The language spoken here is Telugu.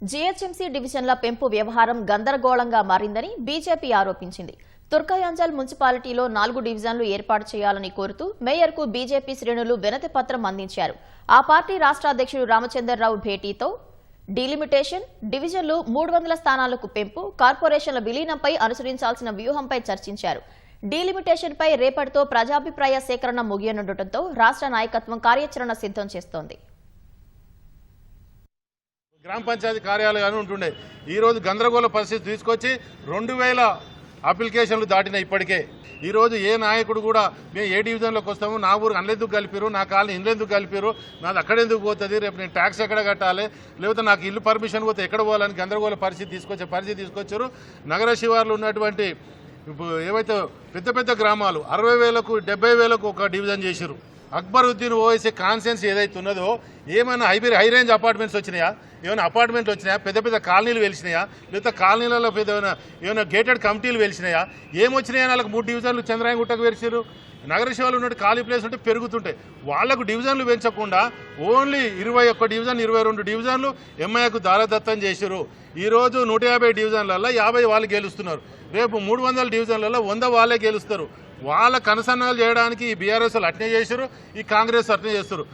జీహెచ్ఎంసీ డివిజన్ల పెంపు వ్యవహారం గందరగోళంగా మారిందని బీజేపీ ఆరోపించింది. తుర్కయాంజల్ మున్సిపాలిటీలో 4 డివిజన్లు ఏర్పాటు చేయాలని కోరుతూ మేయర్కు బీజేపీ శ్రేణులు వినతి పత్రం అందించారు. ఆ పార్టీ రాష్ట్ర అధ్యక్షుడు రామచంద్రరావు భేటీతో డీలిమిటేషన్, డివిజన్లు 300 స్థానాలకు పెంపు, కార్పొరేషన్ల విలీనంపై అనుసరించాల్సిన వ్యూహంపై చర్చించారు. డీలిమిటేషన్పై రేపటితో ప్రజాభిప్రాయ సేకరణ ముగియనుండటంతో రాష్ట్ర నాయకత్వం కార్యాచరణ సిద్ధం చేస్తోంది. గ్రామ పంచాయతీ కార్యాలయాలు ఉంటుండే ఈరోజు గందరగోళ పరిస్థితి తీసుకొచ్చి 2000 అప్లికేషన్లు దాటిన ఇప్పటికే. ఈరోజు ఏ నాయకుడు కూడా మేము ఏ డివిజన్లోకి వస్తాము, నా ఊరు అందులోకి కలిపారు, నా కాలనీ ఇందులోకి కలిపారు, నాది అక్కడెందుకు పోతుంది, రేపు నేను ట్యాక్స్ ఎక్కడ కట్టాలి, లేకపోతే నాకు ఇల్లు పర్మిషన్ పోతే ఎక్కడ పోవాలని గందరగోళ పరిస్థితి తీసుకొచ్చారు. నగర శివార్లు ఉన్నటువంటి ఏవైతే పెద్ద పెద్ద గ్రామాలు 60,000కు 70,000కు ఒక డివిజన్ చేశారు. అక్బరుద్దీన్ ఓవైసీ కాన్సెన్స్ ఏదైతే ఉన్నదో ఏమైనా హై రేంజ్ అపార్ట్మెంట్స్ వచ్చినాయా, ఏమైనా అపార్ట్మెంట్లు వచ్చినాయా, పెద్ద పెద్ద కాలనీలు వెలిసినాయా, లేకపోతే కాలనీలలో ఏమైనా గేటెడ్ కమిటీలు వెలిసినాయా, ఏమొచ్చినాయా? వాళ్ళకి 3 డివిజన్లు చంద్రాయగుట్టకు వెలిచారు. నగర శివాలు ఉన్నట్టు ఖాళీ ప్లేస్ ఉంటే పెరుగుతుంటాయి. వాళ్లకు డివిజన్లు పెంచకుండా ఓన్లీ 21 డివిజన్ 22 డివిజన్లు ఎంఐకు దారదత్తం చేశారు. ఈరోజు 150 డివిజన్లలో 50 వాళ్ళు గెలుస్తున్నారు. రేపు 300 డివిజన్లలో 100 వాళ్ళే గెలుస్తారు. వాళ్ళ కనసన్నాలు చేయడానికి ఈ బీఆర్ఎస్ అట్నే చేశారు, ఈ కాంగ్రెస్ అట్నే చేస్తారు.